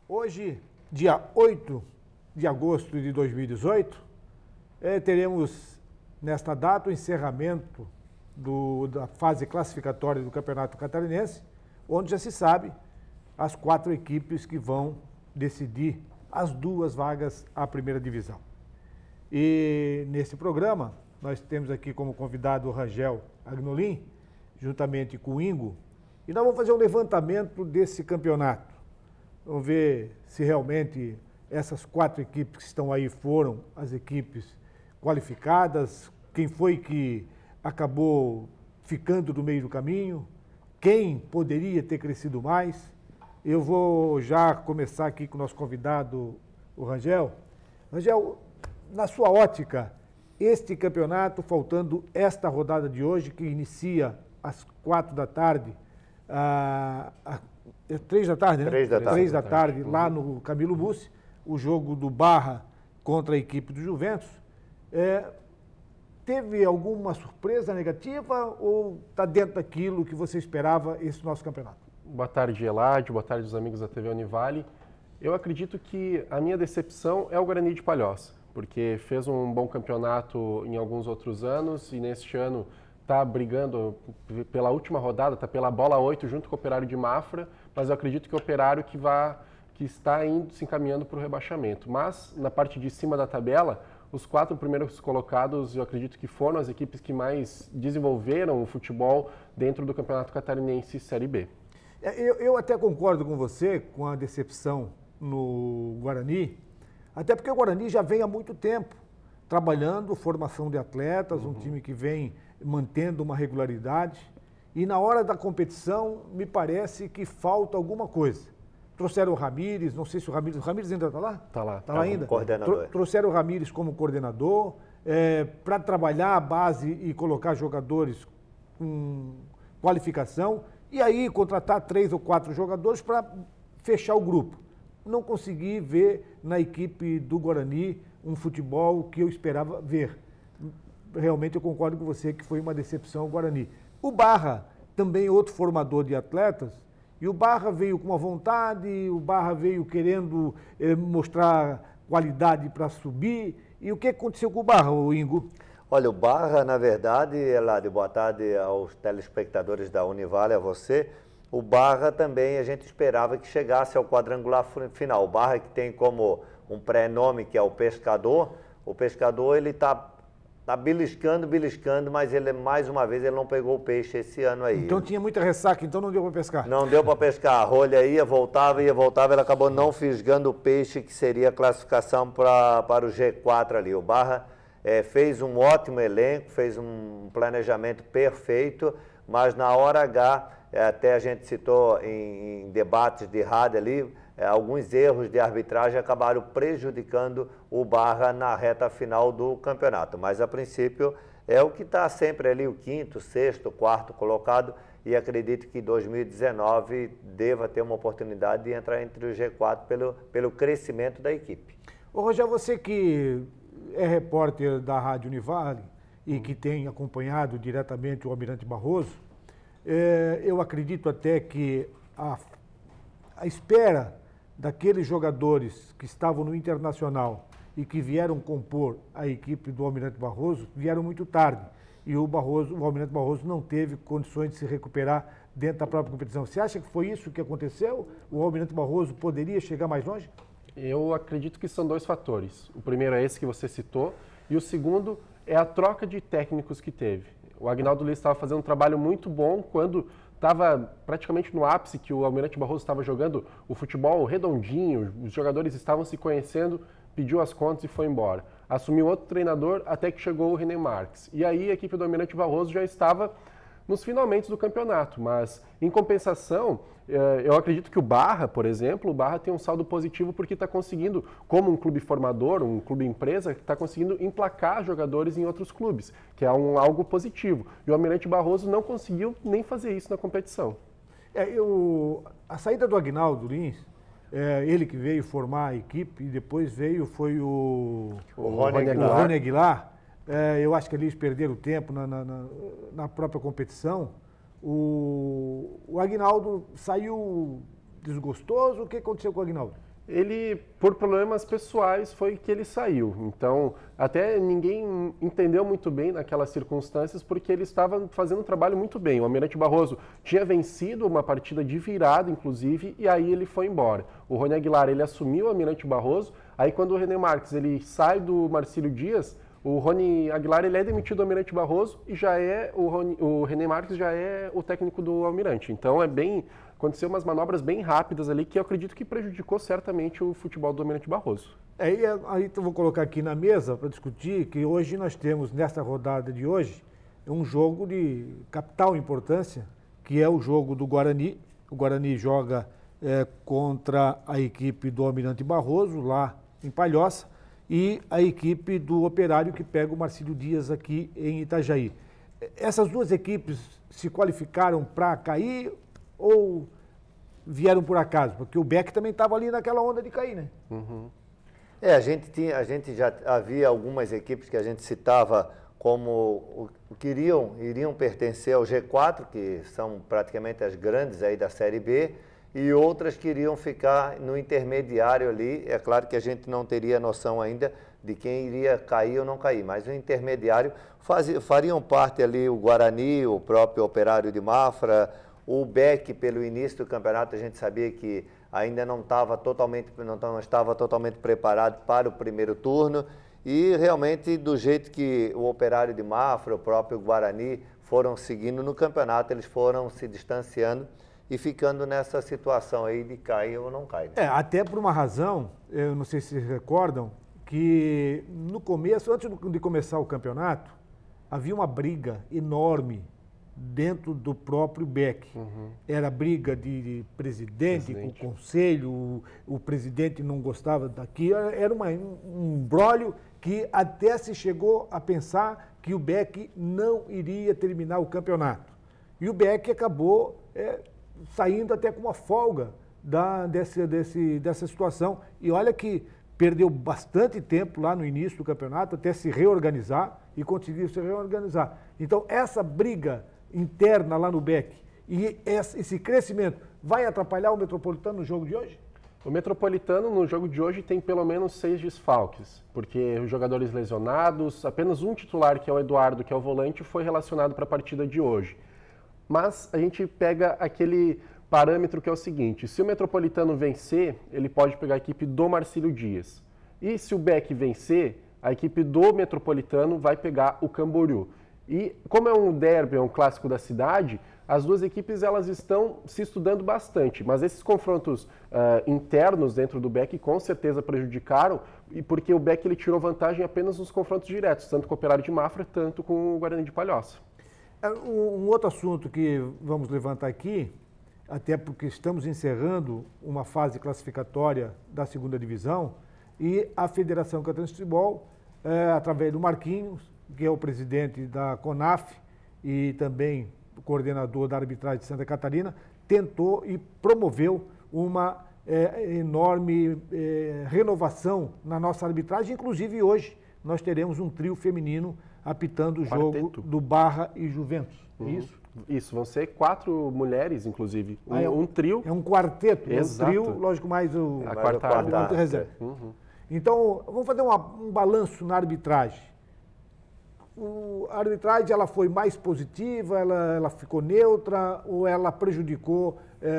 Hoje, dia 8 de agosto de 2018, teremos nesta data o encerramento da fase classificatória do Campeonato Catarinense, onde já se sabe as 4 equipes que vão decidir as 2 vagas à primeira divisão. E nesse programa, nós temos aqui como convidado o Rangel Agnolin, juntamente com o Ingo, e nós vamos fazer um levantamento desse campeonato. Vamos ver se realmente essas 4 equipes que estão aí foram as equipes qualificadas, quem foi que acabou ficando no meio do caminho, quem poderia ter crescido mais. Eu vou já começar aqui com o nosso convidado, o Rangel. Rangel, na sua ótica, este campeonato, faltando esta rodada de hoje, que inicia às 4 da tarde, 3 da tarde, né? 3 da tarde, lá no Camilo Mussi, o jogo do Barra contra a equipe do Juventus. Teve alguma surpresa negativa ou está dentro daquilo que você esperava esse nosso campeonato? Boa tarde, Eladio. Boa tarde, os amigos da TV Univale. Eu acredito que a minha decepção é o Guarani de Palhoça, porque fez um bom campeonato em alguns outros anos e neste ano está brigando pela última rodada, está pela bola 8 junto com o Operário de Mafra, mas eu acredito que o Operário que está se encaminhando para o rebaixamento. Mas na parte de cima da tabela, os 4 primeiros colocados, eu acredito que foram as equipes que mais desenvolveram o futebol dentro do Campeonato Catarinense Série B. Eu até concordo com você com a decepção no Guarani, até porque o Guarani já vem há muito tempo trabalhando formação de atletas, um time que vem mantendo uma regularidade, e na hora da competição me parece que falta alguma coisa. Trouxeram o Ramires, não sei se o Ramires ainda está lá? Está lá. Está lá ainda? Coordenador. Trouxeram o Ramires como coordenador, para trabalhar a base e colocar jogadores com qualificação, e aí contratar 3 ou 4 jogadores para fechar o grupo. Não consegui ver na equipe do Guarani um futebol que eu esperava ver. Realmente eu concordo com você que foi uma decepção o Guarani. O Barra, também outro formador de atletas, e o Barra veio com uma vontade, o Barra veio querendo mostrar qualidade para subir. E o que aconteceu com o Barra, o Ingo? Olha, o Barra, na verdade, Eladio, boa tarde aos telespectadores da Univale, a você. O Barra também a gente esperava que chegasse ao quadrangular final. O Barra que tem como um pré-nome que é o Pescador. O Pescador, ele está beliscando, mas ele, mais uma vez, ele não pegou o peixe esse ano aí. Então tinha muita ressaca, então não deu para pescar? Não deu para pescar. A rolha ia, voltava, ela acabou não fisgando o peixe, que seria a classificação para o G4 ali. O Barra fez um ótimo elenco, fez um planejamento perfeito, mas na hora H, até a gente citou em debates de rádio ali, alguns erros de arbitragem acabaram prejudicando o Barra na reta final do campeonato. Mas, a princípio, é o que está sempre ali, o 5º, 6º, 4º colocado, e acredito que 2019 deva ter uma oportunidade de entrar entre o G4 pelo crescimento da equipe. Ô, Rogério, você que é repórter da Rádio Univale e que tem acompanhado diretamente o Almirante Barroso, eu acredito até que a espera daqueles jogadores que estavam no Internacional e que vieram compor a equipe do Almirante Barroso, vieram muito tarde. E o Almirante Barroso não teve condições de se recuperar dentro da própria competição. Você acha que foi isso que aconteceu? O Almirante Barroso poderia chegar mais longe? Eu acredito que são 2 fatores. O primeiro é esse que você citou, e o segundo é a troca de técnicos que teve. O Agnaldo Liz estava fazendo um trabalho muito bom quando estava praticamente no ápice que o Almirante Barroso estava jogando o futebol redondinho, os jogadores estavam se conhecendo, pediu as contas e foi embora. Assumiu outro treinador até que chegou o René Marques. E aí a equipe do Almirante Barroso já estava nos finalmente do campeonato, mas em compensação, eu acredito que o Barra, por exemplo, o Barra tem um saldo positivo porque está conseguindo, como um clube formador, um clube empresa, está conseguindo emplacar jogadores em outros clubes, que é algo positivo. E o Almirante Barroso não conseguiu nem fazer isso na competição. A saída do Agnaldo Lins, ele que veio formar a equipe e depois foi o Rony Aguilar. Eu acho que eles perderam tempo na própria competição. O Agnaldo saiu desgostoso. O que aconteceu com o Agnaldo? ele, por problemas pessoais, foi que ele saiu. Então, até ninguém entendeu muito bem naquelas circunstâncias, porque ele estava fazendo um trabalho muito bem. O Almirante Barroso tinha vencido uma partida de virada, inclusive, e aí ele foi embora. O Rony Aguilar, ele assumiu o Almirante Barroso, aí quando o René Marques ele sai do Marcílio Dias, o Rony Aguilar ele é demitido do Almirante Barroso e já é o René Marques já é o técnico do Almirante. Então, aconteceu umas manobras bem rápidas ali que eu acredito que prejudicou certamente o futebol do Almirante Barroso. Aí eu vou colocar aqui na mesa para discutir que hoje nós temos, nesta rodada de hoje, um jogo de capital importância, que é o jogo do Guarani. O Guarani joga contra a equipe do Almirante Barroso, lá em Palhoça, e a equipe do Operário, que pega o Marcílio Dias aqui em Itajaí. Essas duas equipes se qualificaram para cair ou vieram por acaso? Porque o Beck também estava ali naquela onda de cair, né? Uhum. A gente já havia algumas equipes que a gente citava como iriam pertencer ao G4, que são praticamente as grandes aí da Série B, e outras que iriam ficar no intermediário ali. É claro que a gente não teria noção ainda de quem iria cair ou não cair, mas o intermediário fariam parte ali o Guarani, o próprio Operário de Mafra, o Beck. Pelo início do campeonato a gente sabia que ainda não estava totalmente preparado para o primeiro turno, e realmente do jeito que o Operário de Mafra, o próprio Guarani foram seguindo no campeonato, eles foram se distanciando e ficando nessa situação aí de cair ou não cair. Né? Até por uma razão, eu não sei se vocês recordam, que no começo, antes de começar o campeonato, havia uma briga enorme dentro do próprio Beck. Uhum. Era briga de presidente com o conselho, o presidente não gostava daquilo, era um imbróglio que até se chegou a pensar que o Beck não iria terminar o campeonato. E o Beck acabou saindo até com uma folga dessa situação. E olha que perdeu bastante tempo lá no início do campeonato até se reorganizar e conseguiu se reorganizar. Então, essa briga interna lá no Beck e esse crescimento vai atrapalhar o Metropolitano no jogo de hoje? O Metropolitano no jogo de hoje tem pelo menos 6 desfalques, porque os jogadores lesionados, apenas um titular, que é o Eduardo, que é o volante, foi relacionado para a partida de hoje. Mas a gente pega aquele parâmetro que é o seguinte: se o Metropolitano vencer, ele pode pegar a equipe do Marcílio Dias. E se o Beck vencer, a equipe do Metropolitano vai pegar o Camboriú. E como é um derby, é um clássico da cidade, as duas equipes elas estão se estudando bastante. Mas esses confrontos internos dentro do Beck com certeza prejudicaram, e porque o Beck ele tirou vantagem apenas nos confrontos diretos, tanto com o Operário de Mafra, tanto com o Guarani de Palhoça. Um outro assunto que vamos levantar aqui, até porque estamos encerrando uma fase classificatória da segunda divisão, e a Federação Catarinense de Futebol, através do Marquinhos, que é o presidente da CONAF e também o coordenador da arbitragem de Santa Catarina, tentou e promoveu uma enorme renovação na nossa arbitragem. Inclusive hoje nós teremos um trio feminino apitando o jogo do Barra e Juventus. Uhum. Isso, vão ser 4 mulheres, inclusive. Um trio. É um quarteto. Exato. Um trio, lógico, mais a quarta reserva. Uhum. Então, vamos fazer um balanço na arbitragem. A arbitragem ela foi mais positiva, ela ficou neutra ou ela prejudicou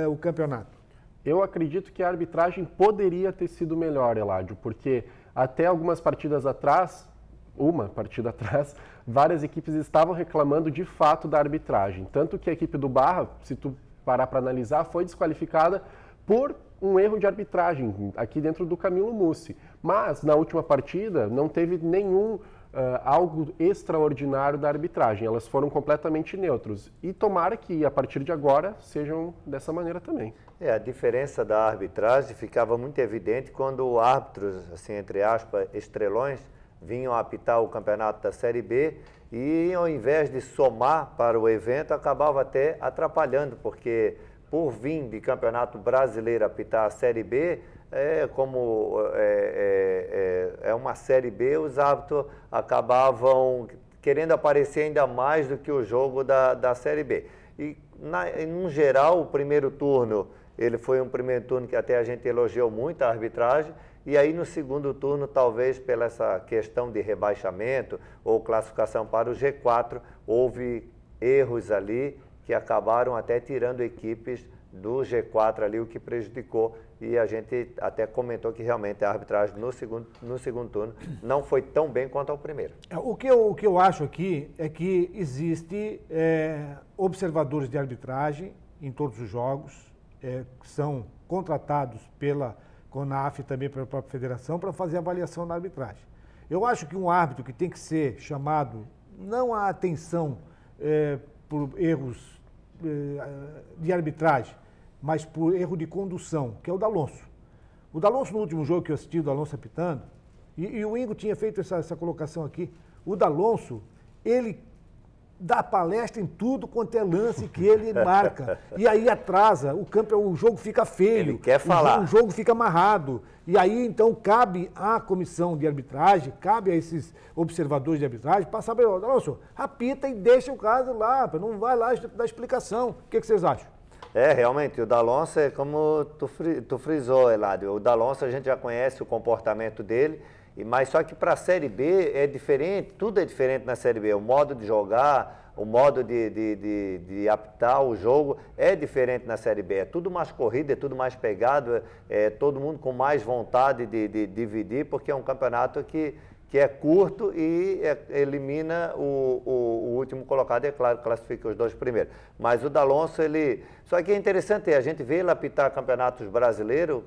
o campeonato? Eu acredito que a arbitragem poderia ter sido melhor, Eládio, porque até algumas partidas atrás, uma partida atrás, várias equipes estavam reclamando de fato da arbitragem. Tanto que a equipe do Barra, se tu parar para analisar, foi desqualificada por um erro de arbitragem aqui dentro do Camilo Mussi. Mas na última partida não teve nenhum algo extraordinário da arbitragem. Elas foram completamente neutros. E tomara que a partir de agora sejam dessa maneira também. A diferença da arbitragem ficava muito evidente quando árbitros, assim, entre aspas, estrelões, vinham apitar o campeonato da Série B e, ao invés de somar para o evento, acabava até atrapalhando, porque por vir de campeonato brasileiro apitar a Série B, como é uma Série B, os árbitros acabavam querendo aparecer ainda mais do que o jogo da Série B. E, no geral, o primeiro turno, ele foi um primeiro turno que até a gente elogiou muito a arbitragem, e aí no segundo turno, talvez pela essa questão de rebaixamento ou classificação para o G4, houve erros ali que acabaram até tirando equipes do G4 ali, o que prejudicou, e a gente até comentou que realmente a arbitragem no segundo turno não foi tão bem quanto ao primeiro. O que eu acho aqui é que existe observadores de arbitragem em todos os jogos, que são contratados pela CONAF e também pela própria federação para fazer avaliação na arbitragem. Eu acho que um árbitro que tem que ser chamado, não à atenção por erros de arbitragem, mas por erro de condução, que é o D'Alonso. O D'Alonso, no último jogo que eu assisti, o D'Alonso apitando, e o Ingo tinha feito essa colocação aqui, o D'Alonso, ele dá palestra em tudo quanto é lance que ele marca. E aí atrasa, o jogo fica feio. Ele quer falar. O jogo fica amarrado. E aí, então, cabe à comissão de arbitragem, cabe a esses observadores de arbitragem, passar para o D'Alonso, apita e deixa o caso lá, não vai lá dar explicação. O que vocês acham? Realmente, o D'Alonso é como tu frisou, Eladio. O D'Alonso a gente já conhece o comportamento dele, mas só que para a Série B é diferente, tudo é diferente na Série B. O modo de jogar, o modo de apitar o jogo é diferente na Série B. É tudo mais corrido, é tudo mais pegado, é todo mundo com mais vontade de dividir, porque é um campeonato que é curto e elimina o último colocado, é claro, classifica os dois primeiros. Mas o D'Alonso, só que é interessante, a gente vê ele apitar campeonato brasileiro,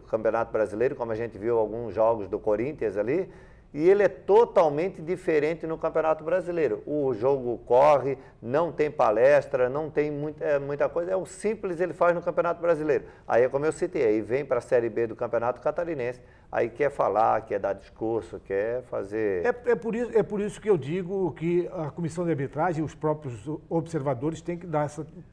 como a gente viu alguns jogos do Corinthians ali, e ele é totalmente diferente no Campeonato Brasileiro. O jogo corre, não tem palestra, não tem muita coisa, é o simples ele faz no Campeonato Brasileiro. Aí é como eu citei, aí vem para a Série B do Campeonato Catarinense, aí quer falar, quer dar discurso, quer fazer... É por isso que eu digo que a comissão de arbitragem e os próprios observadores têm que dar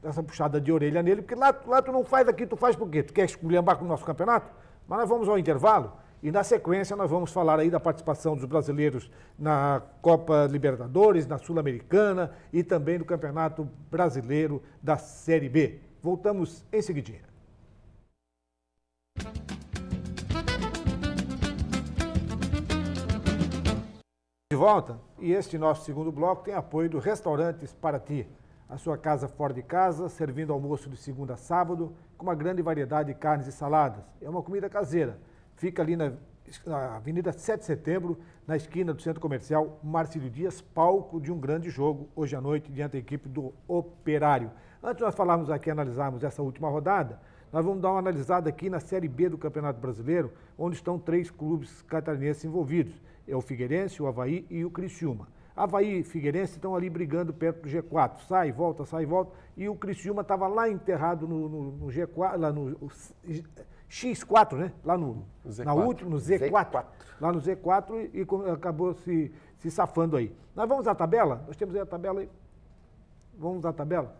essa puxada de orelha nele, porque lá tu não faz, aqui tu faz por quê? Tu quer esculhambar com o nosso campeonato? Mas nós vamos ao intervalo. E na sequência nós vamos falar aí da participação dos brasileiros na Copa Libertadores, na Sul-Americana e também do Campeonato Brasileiro da Série B. Voltamos em seguidinha. De volta, e este nosso segundo bloco tem apoio do Restaurantes Paraty, a sua casa fora de casa, servindo almoço de segunda a sábado, com uma grande variedade de carnes e saladas. É uma comida caseira. Fica ali na Avenida 7 de Setembro, na esquina do Centro Comercial Marcílio Dias, palco de um grande jogo hoje à noite diante da equipe do Operário. Antes de nós falarmos aqui, analisarmos essa última rodada, nós vamos dar uma analisada aqui na Série B do Campeonato Brasileiro, onde estão 3 clubes catarinenses envolvidos. É o Figueirense, o Avaí e o Criciúma. Avaí e Figueirense estão ali brigando perto do G4, sai e volta, e o Criciúma estava lá enterrado no G4, lá no X4, né? Lá no Z4. Lá no Z4 e acabou se safando aí. Nós vamos à tabela? Nós temos aí a tabela aí. Vamos à tabela.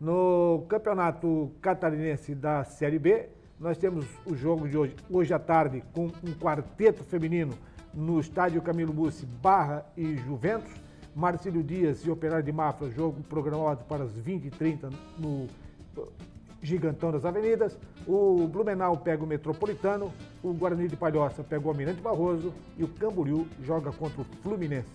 No Campeonato Catarinense da Série B, nós temos o jogo de hoje à tarde, com um quarteto feminino no estádio Camilo Mussi, Barra e Juventus. Marcílio Dias e Operário de Mafra, jogo programado para as 20h30 no Gigantão das Avenidas. O Blumenau pega o Metropolitano, o Guarani de Palhoça pega o Almirante Barroso e o Camboriú joga contra o Fluminense.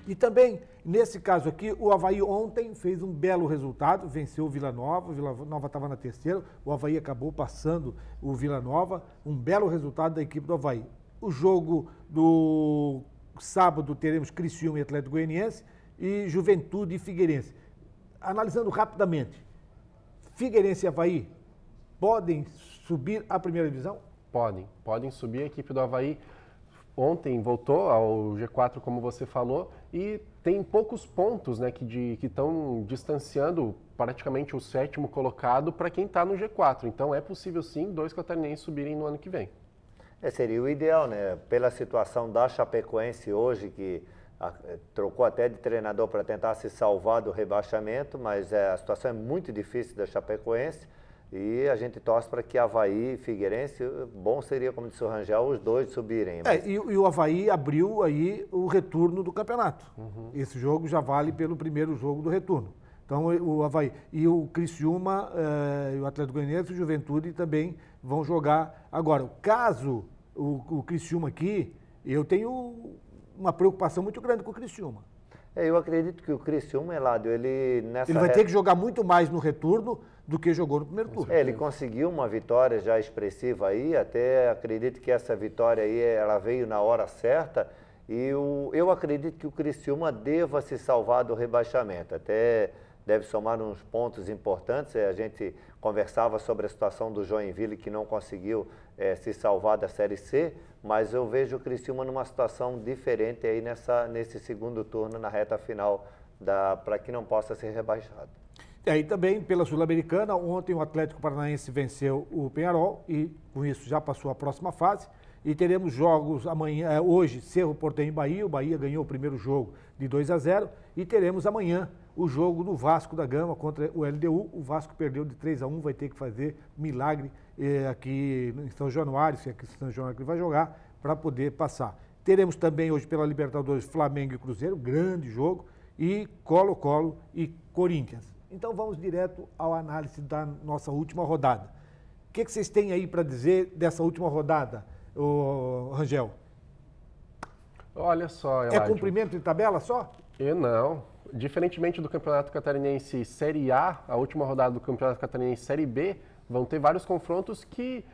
E também, nesse caso aqui, o Avaí ontem fez um belo resultado, venceu o Vila Nova estava na terceira, o Avaí acabou passando o Vila Nova, um belo resultado da equipe do Avaí. O jogo do sábado teremos Criciúma e Atlético Goianiense e Juventude e Figueirense. Analisando rapidamente, Figueirense e Avaí podem subir à primeira divisão? Podem subir. A equipe do Avaí ontem voltou ao G4, como você falou, e tem poucos pontos, né, que estão distanciando praticamente o 7º colocado para quem está no G4. Então é possível sim 2 catarinenses subirem no ano que vem. Seria o ideal, né? Pela situação da Chapecoense hoje, que trocou até de treinador para tentar se salvar do rebaixamento, mas a situação é muito difícil da Chapecoense e a gente torce para que Avaí e Figueirense, bom seria, como disse o Rangel, os 2 subirem. Mas... E o Avaí abriu aí o retorno do campeonato. Esse jogo já vale pelo primeiro jogo do retorno. Então, o Avaí e o Criciúma, o Atlético Goianiense e o Juventude também vão jogar agora. Caso o Criciúma aqui, eu tenho uma preocupação muito grande com o Criciúma. Eu acredito que o Criciúma, Eladio, ele vai ter que jogar muito mais no retorno do que jogou no primeiro turno. Ele conseguiu uma vitória já expressiva aí, até acredito que essa vitória aí, ela veio na hora certa, e eu acredito que o Criciúma deva se salvar do rebaixamento, até deve somar uns pontos importantes. A gente conversava sobre a situação do Joinville, que não conseguiu se salvar da Série C, mas eu vejo o Criciúma numa situação diferente aí nesse segundo turno, na reta final, para que não possa ser rebaixado. E aí também, pela Sul-Americana, ontem o Atlético Paranaense venceu o Peñarol e com isso já passou a próxima fase. E teremos jogos amanhã, hoje, Cerro Porteño e Bahia. O Bahia ganhou o primeiro jogo de 2-0 e teremos amanhã o jogo do Vasco da Gama contra o LDU. O Vasco perdeu de 3-1, vai ter que fazer milagre aqui em São Januário, se é aqui em São Januário que ele vai jogar, para poder passar. Teremos também hoje pela Libertadores Flamengo e Cruzeiro, grande jogo, e Colo-Colo e Corinthians. Então vamos direto à análise da nossa última rodada. O que vocês têm aí para dizer dessa última rodada, Rangel? Olha só, Eladio. É cumprimento de tabela só? Não. Diferentemente do Campeonato Catarinense Série A, a última rodada do Campeonato Catarinense Série B, vão ter vários confrontos que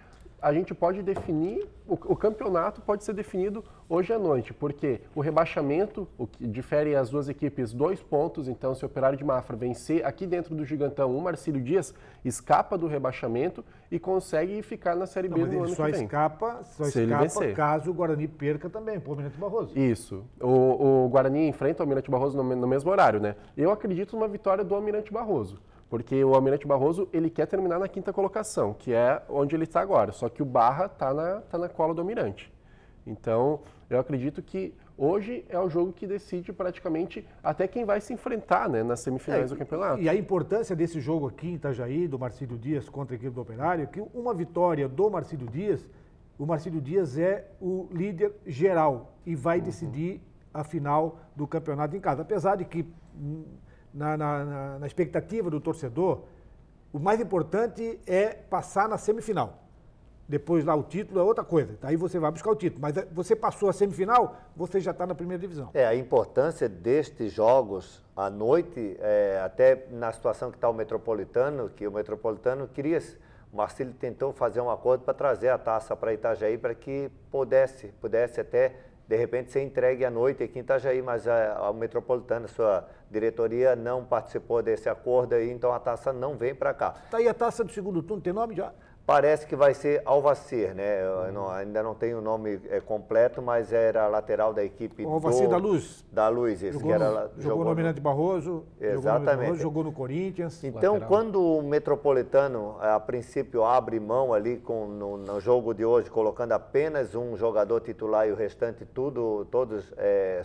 a gente pode definir, o campeonato pode ser definido hoje à noite, porque o rebaixamento, o que difere as duas equipes 2 pontos, então se o Operário de Mafra vencer aqui dentro do Gigantão, o Marcílio Dias escapa do rebaixamento e consegue ficar na Série B no ano que vem. Só escapa caso o Guarani perca também, para o Almirante Barroso. Isso. O Guarani enfrenta o Almirante Barroso no mesmo horário, né? Eu acredito numa vitória do Almirante Barroso. Porque o Almirante Barroso, ele quer terminar na 5ª colocação, que é onde ele está agora. Só que o Barra está na cola do Almirante. Então, eu acredito que hoje é o jogo que decide praticamente até quem vai se enfrentar, né, nas semifinais do campeonato. E a importância desse jogo aqui em Itajaí, do Marcílio Dias contra a equipe do Operário, é que uma vitória do Marcílio Dias, o Marcílio Dias é o líder geral e vai decidir a final do campeonato em casa. Apesar de que... Na expectativa do torcedor, o mais importante é passar na semifinal. Depois lá o título é outra coisa, aí você vai buscar o título. Mas você passou a semifinal, você já está na primeira divisão. A importância destes jogos à noite, até na situação que está o Metropolitano, que o Metropolitano queria... O Marcílio tentou fazer um acordo para trazer a taça para Itajaí, para que pudesse até... de repente ser entregue à noite aqui em Itajaí, mas a Metropolitana, sua diretoria, não participou desse acordo aí, então a taça não vem para cá. Está aí a taça do segundo turno, tem nome já? Parece que vai ser Alvacir, né? Ainda não tenho o nome completo, mas era a lateral da equipe Alvacir da Luz? Da Luz, isso. Jogou no Almirante Barroso, exatamente. Jogou no Corinthians. Então, lateral. Quando o Metropolitano, a princípio, abre mão ali no jogo de hoje, colocando apenas um jogador titular e o restante todos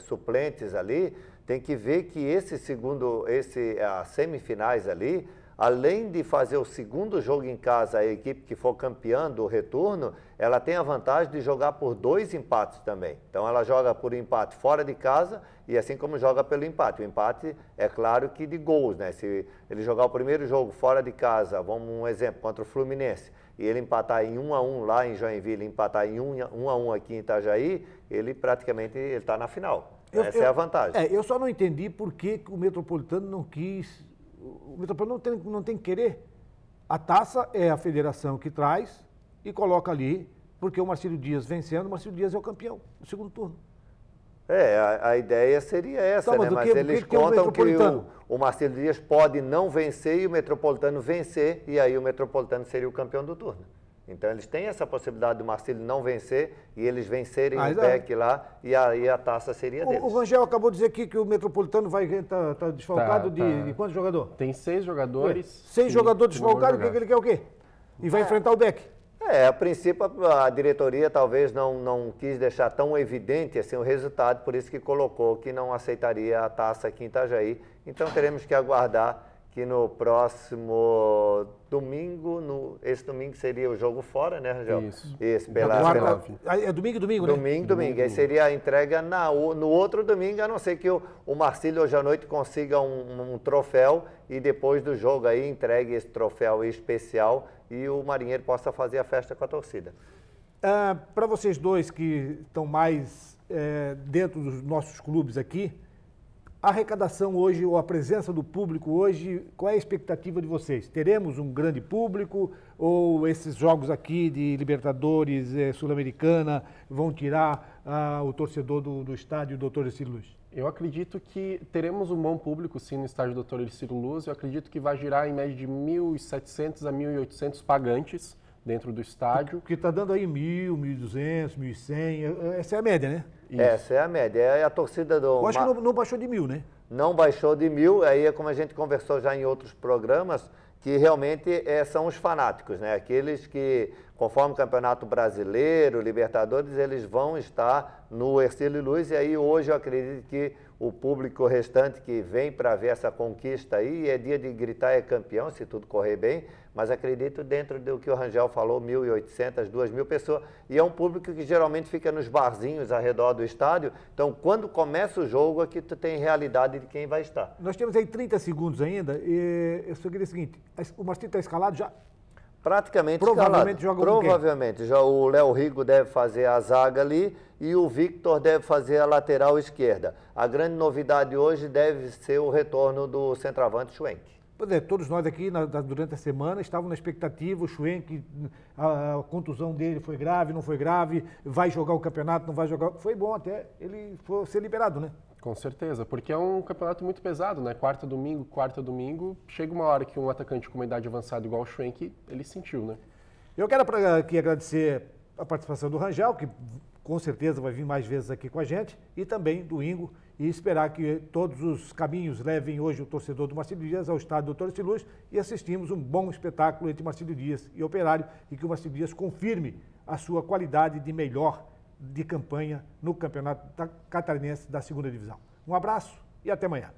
suplentes ali, tem que ver que as semifinais ali, além de fazer o segundo jogo em casa, a equipe que for campeã do retorno, ela tem a vantagem de jogar por 2 empates também. Então ela joga por empate fora de casa e assim como joga pelo empate. O empate é claro que de gols, né? Se ele jogar o primeiro jogo fora de casa, vamos um exemplo, contra o Fluminense, e ele empatar em 1-1 lá em Joinville, empatar em 1-1 aqui em Itajaí, ele praticamente está na final. Essa é a vantagem. Eu só não entendi por que o Metropolitano não quis... O Metropolitano não tem que querer. A taça é a federação que traz e coloca ali, porque o Marcílio Dias vencendo, o Marcílio Dias é o campeão do segundo turno. A ideia seria essa, então, né? Mas eles contam que o Marcílio Dias pode não vencer e o Metropolitano vencer, e aí o Metropolitano seria o campeão do turno. Então eles têm essa possibilidade do Marcílio não vencer e eles vencerem o PEC lá, e aí a taça seria deles. O Rangel acabou de dizer aqui que o Metropolitano vai estar desfalcado de quantos jogadores? Tem 6 jogadores. 6 jogadores desfalcados, o que ele quer o quê? E vai enfrentar o Beck. A princípio a diretoria talvez não quis deixar tão evidente assim o resultado, por isso que colocou que não aceitaria a taça aqui em Itajaí. Então teremos que aguardar que no próximo domingo, esse domingo seria o jogo fora, né, Rangel? Isso. É domingo, né? Domingo. Aí seria a entrega no outro domingo, a não ser que o Marcílio hoje à noite consiga um troféu e depois do jogo aí entregue esse troféu especial e o Marinheiro possa fazer a festa com a torcida. Para vocês dois que estão mais dentro dos nossos clubes aqui, a arrecadação hoje, ou a presença do público hoje, qual é a expectativa de vocês? Teremos um grande público ou esses jogos aqui de Libertadores, Sul-Americana, vão tirar o torcedor do estádio Dr. Ercílio Luz? Eu acredito que teremos um bom público, sim, no estádio Dr. Ercílio Luz. Eu acredito que vai girar em média de 1.700 a 1.800 pagantes dentro do estádio. Que está dando aí 1.000, 1.200, 1.100, essa é a média, né? Isso. Essa é a média, é a torcida do... Eu acho que não baixou de 1.000, né? Não baixou de 1.000, aí é como a gente conversou já em outros programas, que realmente são os fanáticos, né? Aqueles que, conforme o Campeonato Brasileiro, Libertadores, eles vão estar no Ercílio Luz, e aí hoje eu acredito que o público restante que vem para ver essa conquista aí, é dia de gritar é campeão, se tudo correr bem, mas acredito dentro do que o Rangel falou, 1.800, 2.000 pessoas, e é um público que geralmente fica nos barzinhos ao redor do estádio, então quando começa o jogo aqui tu tem realidade de quem vai estar. Nós temos aí 30 segundos ainda, e eu só queria o seguinte, o Marcílio está escalado já? Praticamente provavelmente escalado. Joga provavelmente. Já o Léo Rigo deve fazer a zaga ali e o Victor deve fazer a lateral esquerda. A grande novidade hoje deve ser o retorno do centroavante Schwenk. Pois é, todos nós aqui durante a semana estávamos na expectativa, o Schwenk, a contusão dele foi grave, não foi grave, vai jogar o campeonato, não vai jogar. Foi bom até ele ser liberado, né? Com certeza, porque é um campeonato muito pesado, né? Quarta, domingo, chega uma hora que um atacante com uma idade avançada igual o Schwenk, ele sentiu, né? Eu quero aqui agradecer a participação do Rangel, que com certeza vai vir mais vezes aqui com a gente, e também do Ingo, e esperar que todos os caminhos levem hoje o torcedor do Marcílio Dias ao estádio Dr. Ercílio Luz e assistimos um bom espetáculo entre Marcílio Dias e Operário, e que o Marcílio Dias confirme a sua qualidade de melhor de campanha no Campeonato Catarinense da 2ª Divisão. Um abraço e até amanhã.